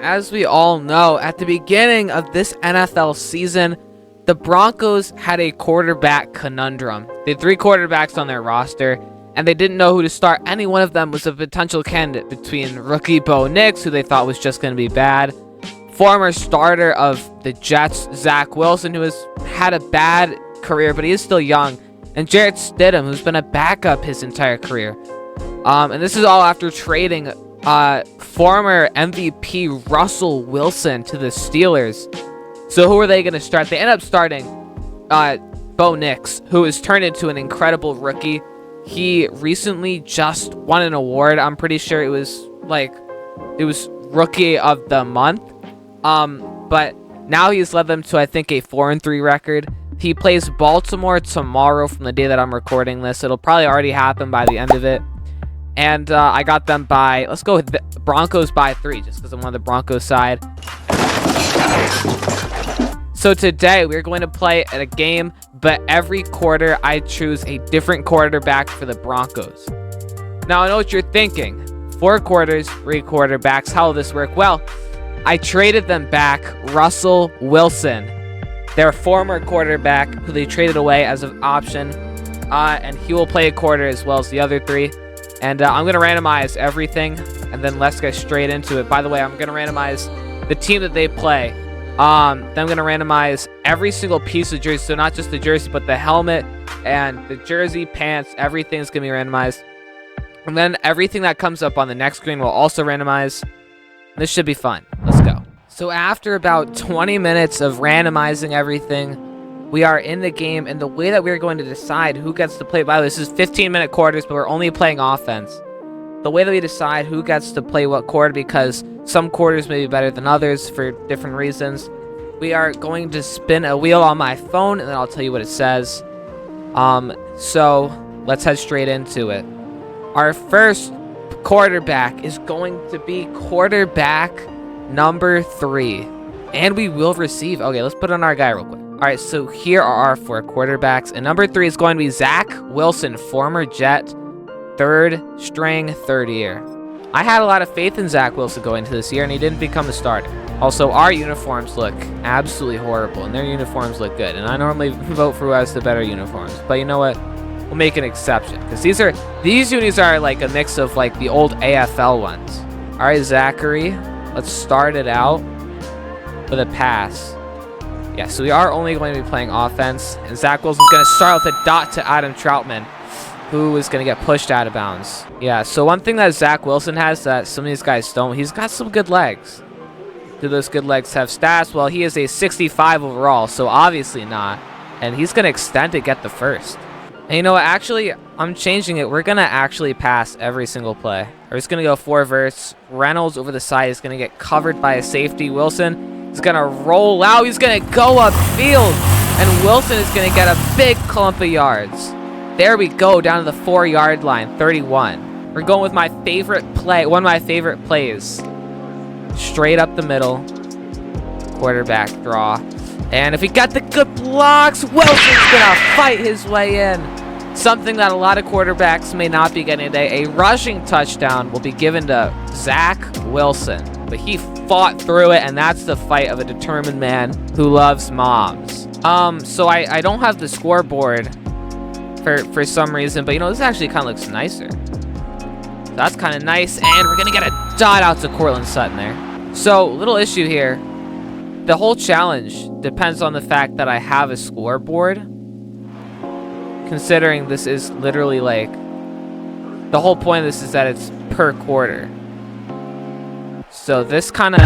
as we all know, at the beginning of this NFL season, the Broncos had a quarterback conundrum. They had 3 quarterbacks on their roster, and they didn't know who to start. Any one of them was a potential candidate between rookie Bo Nix, who they thought was just going to be bad, former starter of the Jets, Zach Wilson, who has had a bad career, but he is still young, and Jarrett Stidham, who's been a backup his entire career. And this is all after trading former MVP Russell Wilson to the Steelers. So who are they going to start? They end up starting Bo Nix, who has turned into an incredible rookie. He recently just won an award. I'm pretty sure it was Rookie of the Month. But now he's led them to, I think, a 4-3 record. He plays Baltimore tomorrow from the day that I'm recording this. It'll probably already happen by the end of it. And I got them by, let's go with the Broncos by 3, just because I'm on the Broncos side. So today we're going to play at a game, but every quarter I choose a different quarterback for the Broncos. Now I know what you're thinking. 4 quarters, 3 quarterbacks. How will this work? Well, I traded them back Russell Wilson, their former quarterback, who they traded away as an option. And he will play a quarter as well as the other 3. And I'm going to randomize everything, and then let's get straight into it. By the way, I'm going to randomize the team that they play. Then I'm going to randomize every single piece of jersey, so not just the jersey, but the helmet and the jersey, pants, everything's going to be randomized. And then everything that comes up on the next screen will also randomize. This should be fun. Let's go. So after about 20 minutes of randomizing everything, we are in the game, and the way that we're going to decide who gets to play, by the way, this is 15-minute quarters, but we're only playing offense. The way that we decide who gets to play what quarter, because some quarters may be better than others for different reasons, we are going to spin a wheel on my phone, and then I'll tell you what it says. So let's head straight into it. Our first quarterback is going to be quarterback number 3, and we will receive. Okay, let's put on our guy real quick. All right, so here are our 4 quarterbacks, and number 3 is going to be Zach Wilson, former Jet, 3rd string, 3rd year. I had a lot of faith in Zach Wilson going into this year, and he didn't become a starter. Also, our uniforms look absolutely horrible, and their uniforms look good, and I normally vote for who has the better uniforms, but you know what? We'll make an exception, because these unis are like a mix of like the old AFL ones. All right, Zachary, let's start it out with a pass. Yeah, so we are only going to be playing offense, and Zach Wilson's going to start with a dot to Adam Troutman, who is going to get pushed out of bounds. Yeah, so one thing that Zach Wilson has that some of these guys don't, he's got some good legs. Do those good legs have stats? Well, he is a 65 overall, so obviously not. And he's going to extend to get the first. And you know what? Actually, I'm changing it. We're going to actually pass every single play. We're just going to go 4 verts. Reynolds over the side is going to get covered by a safety. Wilson is going to roll out. He's going to go upfield. And Wilson is going to get a big clump of yards. There we go, down to the 4-yard line, 31. We're going with my favorite play, one of my favorite plays. Straight up the middle. Quarterback draw. And if he got the good blocks, Wilson's going to fight his way in. Something that a lot of quarterbacks may not be getting today. A rushing touchdown will be given to Zach Wilson. But he fought through it, and that's the fight of a determined man who loves moms. So I don't have the scoreboard for some reason, but you know, this actually kind of looks nicer. So that's kind of nice, and we're going to get a dot out to Cortland Sutton there. So, little issue here. The whole challenge depends on the fact that I have a scoreboard, considering this is literally like, the whole point of this is that it's per quarter. So this kind of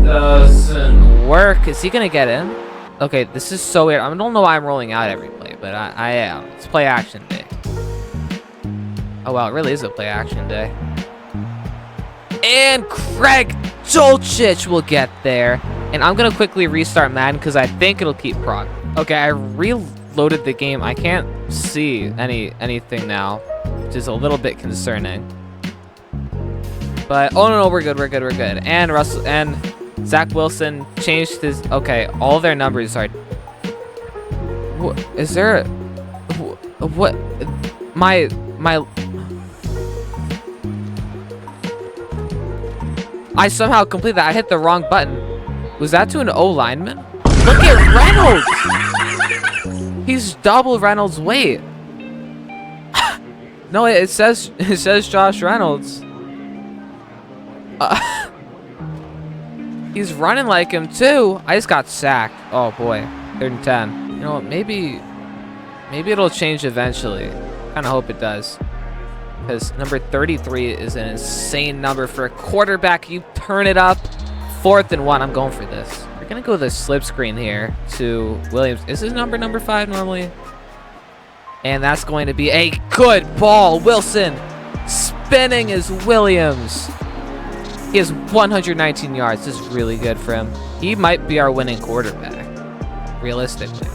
doesn't work. Is he going to get in? Okay, this is so weird. I don't know why I'm rolling out every play, but I am. It's play action day. Oh, wow, it really is a play action day. And Craig Dulcich will get there. And I'm going to quickly restart Madden because I think it'll keep prog. Okay, I reloaded the game. I can't see anything now, which is a little bit concerning. But, oh, no, we're good. And Russell and Zach Wilson changed his... Okay, all their numbers are... Is there... What... My... I somehow completed that. I hit the wrong button. Was that to an O lineman? Look at Reynolds. He's double Reynolds' weight. No, it says Josh Reynolds. He's running like him too. I just got sacked. Oh boy, 3rd and 10. You know what? Maybe it'll change eventually. Kind of hope it does. Because number 33 is an insane number for a quarterback. You turn it up. 4th and 1. I'm going for this. We're gonna go the slip screen here to Williams. Is his number 5 normally? And that's going to be a good ball. Wilson spinning is Williams. He has 119 yards. This is really good for him. He might be our winning quarterback, realistically.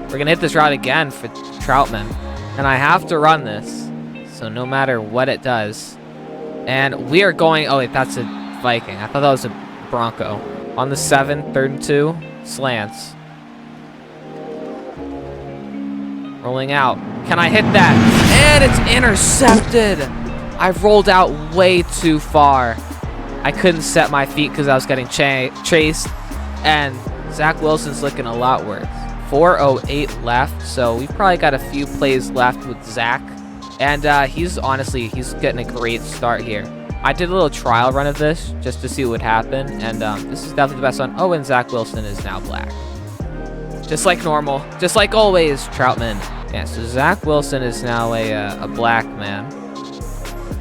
We're going to hit this route again for Troutman. And I have to run this. So no matter what it does. And we are going... Oh, wait, that's a Viking. I thought that was a Bronco. On the 7, 3rd and 2. Slants. Rolling out. Can I hit that? And it's intercepted. I rolled out way too far. I couldn't set my feet because I was getting chased. And Zach Wilson's looking a lot worse. 4:08 left, so we've probably got a few plays left with Zach. And he's getting a great start here. I did a little trial run of this just to see what would happen. And this is definitely the best one. Oh, and Zach Wilson is now black. Just like normal. Just like always, Troutman. Yeah, so Zach Wilson is now a black man.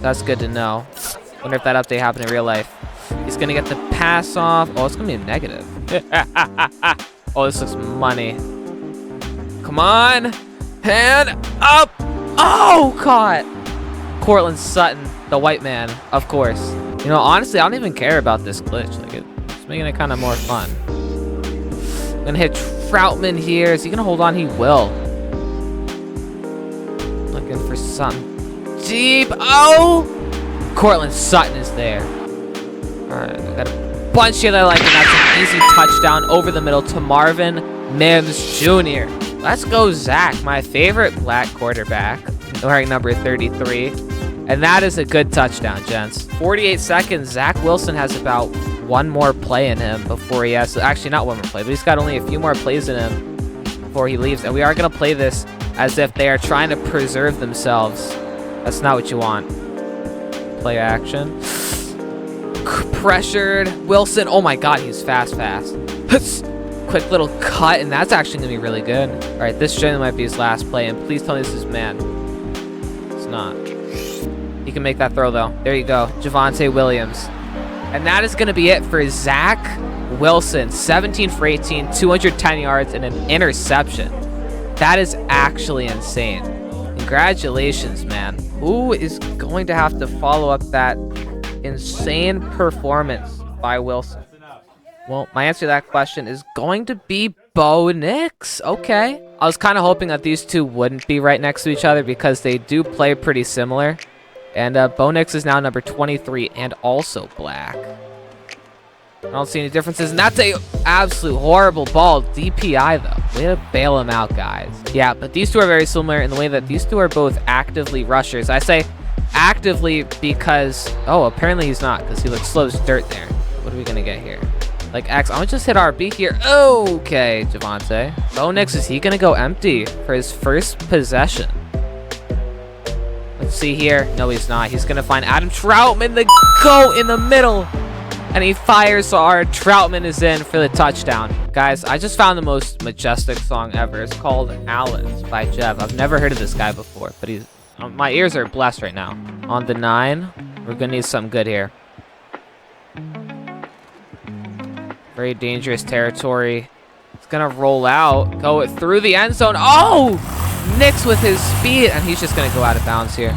That's good to know. Wonder if that update happened in real life. He's going to get the pass off. Oh, it's going to be a negative. Oh, this looks money. Come on. Hand up. Oh, caught. Cortland Sutton, the white man, of course. You know, honestly, I don't even care about this glitch. Like, it's making it kind of more fun. Gonna hit Troutman here. Is he gonna hold on? He will. Looking for something deep. Oh! Cortland Sutton is there. Alright, I got a bunch here that I like, and that's an easy touchdown over the middle to Marvin Mims Jr. Let's go, Zach, my favorite black quarterback, wearing number 33. And that is a good touchdown, gents. 48 seconds. Zach Wilson has about one more play in him before he has... Actually, not one more play, but he's got only a few more plays in him before he leaves. And we are going to play this as if they are trying to preserve themselves. That's not what you want. Play action. Pressured. Wilson. Oh, my God. He's fast. Quick little cut, and that's actually going to be really good. All right, this generally might be his last play, and please tell me this is man. It's not. He can make that throw, though. There you go. Javonte Williams. And that is going to be it for Zach Wilson. 17 for 18, 210 yards, and an interception. That is actually insane. Congratulations, man. Who is going to have to follow up that insane performance by Wilson? Well, my answer to that question is going to be Bo Nix. Okay. I was kind of hoping that these two wouldn't be right next to each other because they do play pretty similar. And Bo Nix is now number 23 and also black. I don't see any differences. And that's a absolute horrible ball. DPI, though. Way to bail him out, guys. Yeah, but these two are very similar in the way that these two are both actively rushers. I say actively because... Oh, apparently he's not because he looks slow as dirt there. What are we going to get here? Like X. I'm going to just hit RB here. Okay, Javonte. Bo Nix, is he going to go empty for his first possession? Let's see here. No, he's not. He's going to find Adam Troutman, the go in the middle. And he fires hard. Troutman is in for the touchdown. Guys, I just found the most majestic song ever. It's called Alice by Jev. I've never heard of this guy before, but he's... my ears are blessed right now. On the 9, we're going to need something good here. Very dangerous territory. It's going to roll out. Go through the end zone. Oh! Nix with his speed. And he's just going to go out of bounds here.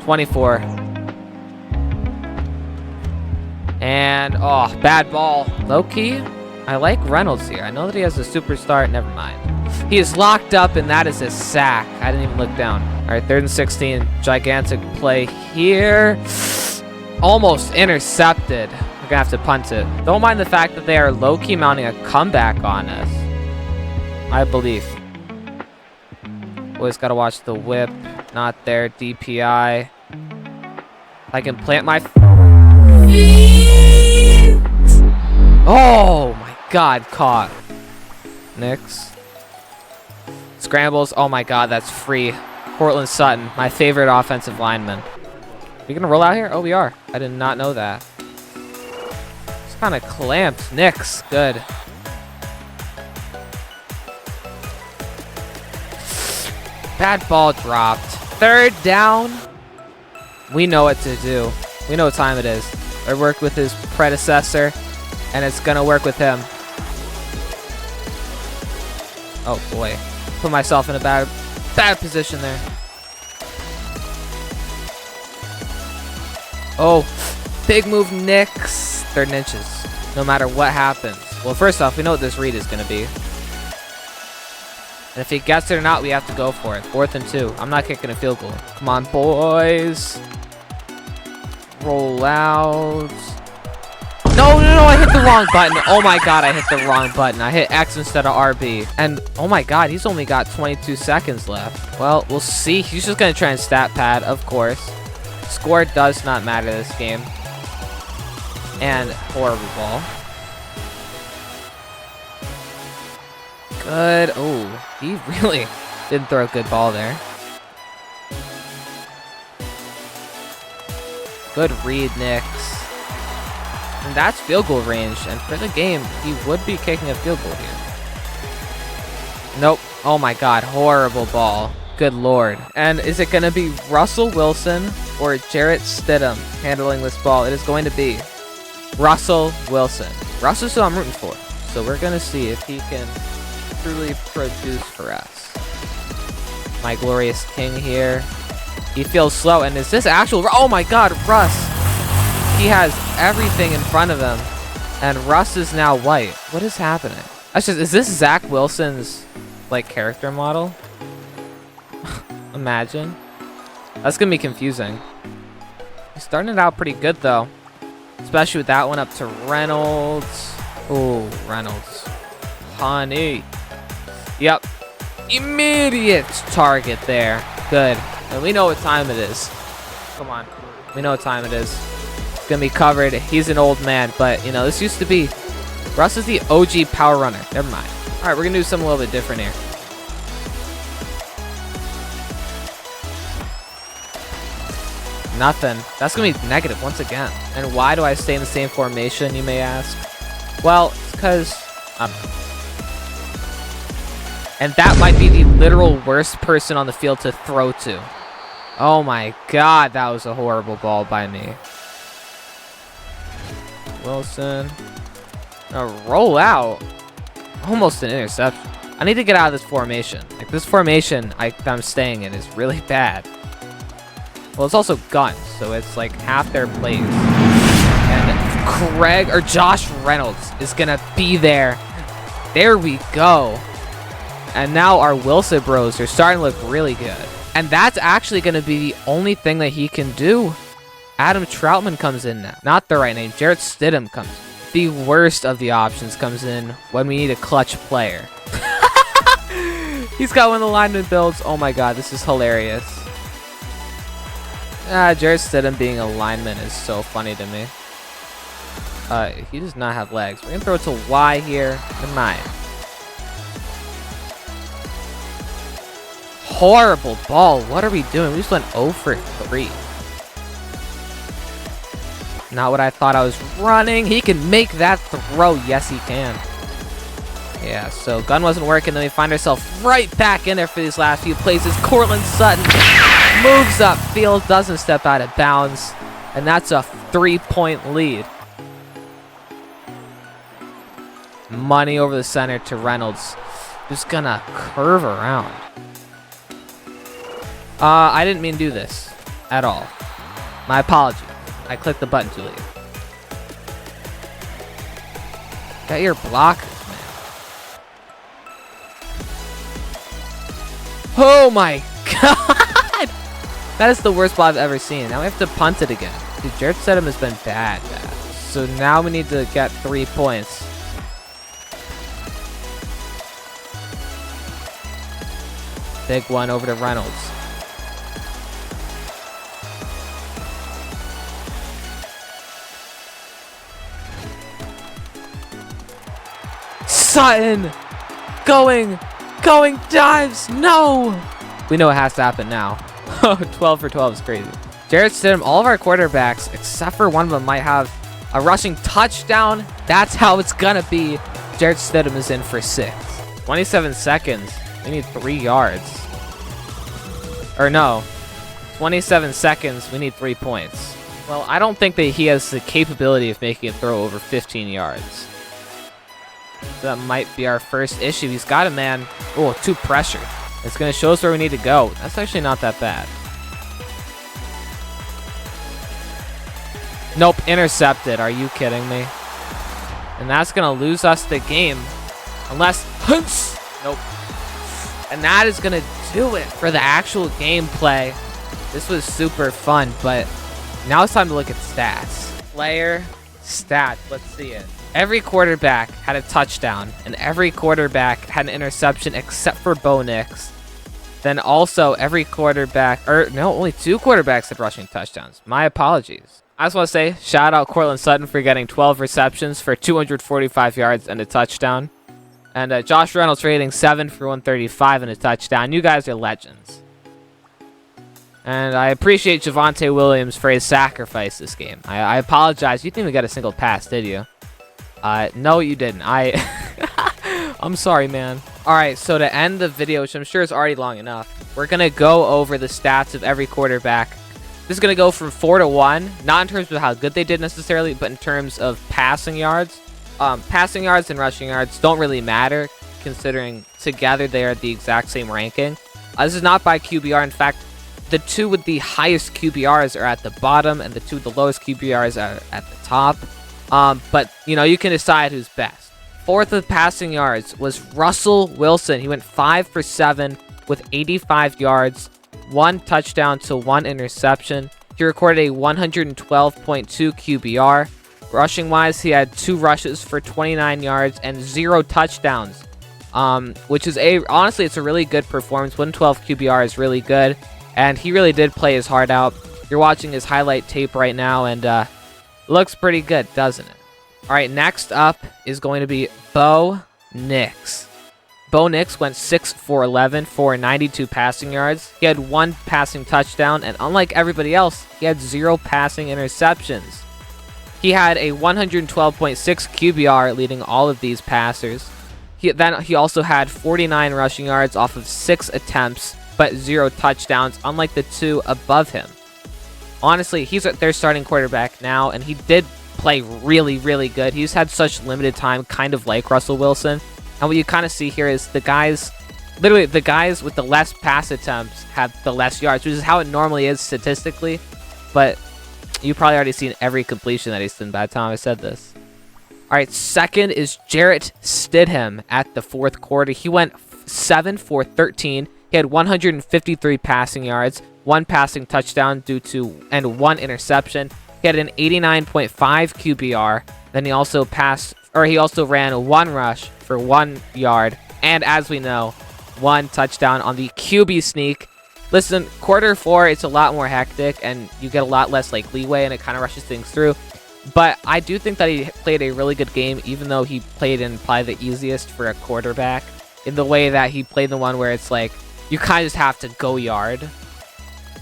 24. And, oh, bad ball. Low-key, I like Reynolds here. I know that he has a superstar. Never mind. He is locked up, and that is a sack. I didn't even look down. All right, 3rd and 16. Gigantic play here. Almost intercepted. We're going to have to punt it. Don't mind the fact that they are low-key mounting a comeback on us. I believe. Always got to watch the whip. Not there. DPI. I can plant my... Oh my god, caught. Nix. Scrambles. Oh my god, that's free. Cortland Sutton, my favorite offensive lineman. We gonna roll out here? Oh, we are. I did not know that. It's kind of clamped. Nix, good. Bad ball dropped. Third down. We know what to do. We know what time it is. I worked with his predecessor, and it's gonna work with him. Oh boy. Put myself in a bad position there. Oh, big move, Nix. Third and inches. No matter what happens. Well, first off, we know what this read is gonna be. And if he gets it or not, we have to go for it. 4th and 2. I'm not kicking a field goal. Come on, boys. Roll out. No, I hit the wrong button. Oh my god, I hit the wrong button. I hit X instead of RB. And oh my god, he's only got 22 seconds left. Well, we'll see. He's just gonna try and stat pad, of course. Score does not matter this game. And horrible ball. Good. Oh, he really didn't throw a good ball there. Good read, Nix. And that's field goal range. And for the game, he would be kicking a field goal here. Nope. Oh my god, horrible ball. Good lord. And is it going to be Russell Wilson or Jarrett Stidham handling this ball? It is going to be Russell Wilson. Russell's who I'm rooting for. So we're going to see if he can truly produce for us. My glorious king here. He feels slow. And is this actual... Oh my god, Russ. He has everything in front of him. And Russ is now white. What is happening? That's just... Is this Zach Wilson's, like, character model? Imagine. That's gonna be confusing. He's starting it out pretty good, though. Especially with that one up to Reynolds. Oh, Reynolds. Honey. Yep. Immediate target there. Good. And we know what time it is. Come on. We know what time it is. It's gonna be covered. He's an old man, but, you know, this used to be... Russ is the OG power runner. Never mind. All right, we're gonna do something a little bit different here. Nothing. That's going to be negative once again. And why do I stay in the same formation, you may ask? Well, it's because... And that might be the literal worst person on the field to throw to. Oh my god, that was a horrible ball by me. Wilson. Roll out. Almost an interception. I need to get out of this formation. Like, this formation I'm staying in is really bad. Well, it's also guns, so it's like half their plays. And Josh Reynolds is gonna be there. There we go. And now our Wilson bros are starting to look really good. And that's actually gonna be the only thing that he can do. Adam Troutman comes in now. Not the right name. Jarrett Stidham comes. The worst of the options comes in when we need a clutch player. He's got one of the lineman builds. Oh my god, this is hilarious. Jarrett Stidham being a lineman is so funny to me. He does not have legs. We're going to throw it to Y here. Never mind. Horrible ball. What are we doing? We just went 0 for 3. Not what I thought I was running. He can make that throw. Yes, he can. Yeah, so gun wasn't working. Then we find ourselves right back in there for these last few plays. As Cortland Sutton moves up field, doesn't step out of bounds, and that's a 3-point lead. Money over the center to Reynolds. Just gonna curve around. I didn't mean to do this at all. My apologies. I clicked the button too late. Got your blockers, man. Oh my god! That is the worst ball I've ever seen. Now we have to punt it again. Dude, Jarrett Stidham has been bad. So now we need to get 3 points. Big one over to Reynolds. Sutton going, dives. No. We know it has to happen now. 12 for 12 is crazy. Jarrett Stidham, all of our quarterbacks, except for one of them, might have a rushing touchdown. That's how it's going to be. Jarrett Stidham is in for 6. 27 seconds. We need 3 yards. Or no. 27 seconds. We need 3 points. Well, I don't think that he has the capability of making a throw over 15 yards. That might be our first issue. He's got a man. Oh, too pressured. It's going to show us where we need to go. That's actually not that bad. Nope, intercepted. Are you kidding me? And that's going to lose us the game. Unless... Nope. And that is going to do it for the actual gameplay. This was super fun, but now it's time to look at stats. Player stats. Let's see it. Every quarterback had a touchdown, and every quarterback had an interception except for Bo Nix. Then also every quarterback, or no, only 2 quarterbacks had rushing touchdowns. My apologies. I just want to say, shout out Courtland Sutton for getting 12 receptions for 245 yards and a touchdown. And Josh Reynolds rating 7 for 135 and a touchdown. You guys are legends. And I appreciate Javonte Williams for his sacrifice this game. I apologize. You didn't even get a single pass, did you? No, you didn't. I'm sorry, man. All right, so to end the video, which I'm sure is already long enough, we're going to go over the stats of every quarterback. This is going to go from 4 to 1, not in terms of how good they did necessarily, but in terms of passing yards. Passing yards and rushing yards don't really matter, considering together they are the exact same ranking. This is not by QBR. In fact, the 2 with the highest QBRs are at the bottom, and the 2 with the lowest QBRs are at the top. But, you know, you can decide who's best. 4th with passing yards was Russell Wilson. He went 5 for 7 with 85 yards, 1 touchdown to 1 interception. He recorded a 112.2 QBR. Rushing-wise, he had 2 rushes for 29 yards and 0 touchdowns, which is honestly, it's a really good performance. 112 QBR is really good, and he really did play his heart out. You're watching his highlight tape right now, and looks pretty good, doesn't it? All right, next up is going to be Bo Nix. Bo Nix went 6 for 11 for 92 passing yards. He had 1 passing touchdown, and unlike everybody else, he had 0 passing interceptions. He had a 112.6 QBR leading all of these passers. He also had 49 rushing yards off of 6 attempts, but 0 touchdowns, unlike the 2 above him. Honestly, he's their starting quarterback now, and he did play really, really good. He's had such limited time, kind of like Russell Wilson. And what you kind of see here is the guys with the less pass attempts have the less yards, which is how it normally is statistically. But you've probably already seen every completion that he's done by the time I said this. All right, second is Jarrett Stidham at the 4th quarter. He went 7 for 13. He had 153 passing yards, 1 passing touchdown and 1 interception. He had an 89.5 QBR. Then he also ran 1 rush for 1 yard, and as we know, 1 touchdown on the QB sneak. Listen, quarter 4, it's a lot more hectic, and you get a lot less leeway, and it kind of rushes things through. But I do think that he played a really good game, even though he played in probably the easiest for a quarterback, in the way that he played the one where it's like you kind of just have to go yard.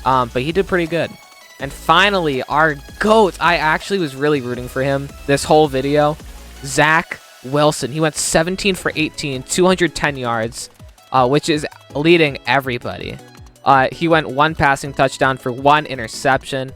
But he did pretty good. And finally, our GOAT. I actually was really rooting for him this whole video. Zach Wilson. He went 17 for 18, 210 yards, which is leading everybody. He went 1 passing touchdown for 1 interception.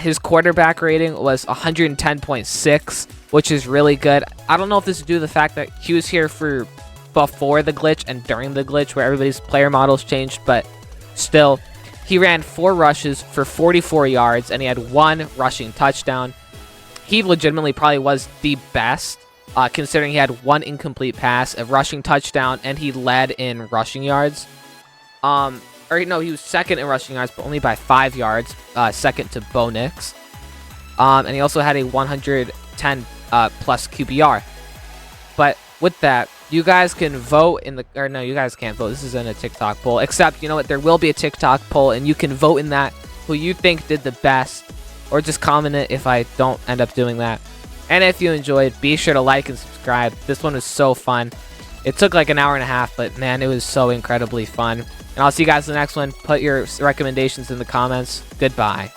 His quarterback rating was 110.6, which is really good. I don't know if this is due to the fact that he was here for before the glitch and during the glitch where everybody's player models changed, but still, he ran 4 rushes for 44 yards, and he had 1 rushing touchdown. He legitimately probably was the best, considering he had 1 incomplete pass, a rushing touchdown, and he led in rushing yards. He was second in rushing yards, but only by 5 yards, second to Bo Nix. And he also had a 110 plus QBR. But with that, you guys can vote you guys can't vote. This isn't a TikTok poll, except, you know what, there will be a TikTok poll, and you can vote in that who you think did the best, or just comment it if I don't end up doing that. And if you enjoyed, be sure to like and subscribe. This one was so fun. It took like an hour and a half, but man, it was so incredibly fun. And I'll see you guys in the next one. Put your recommendations in the comments. Goodbye.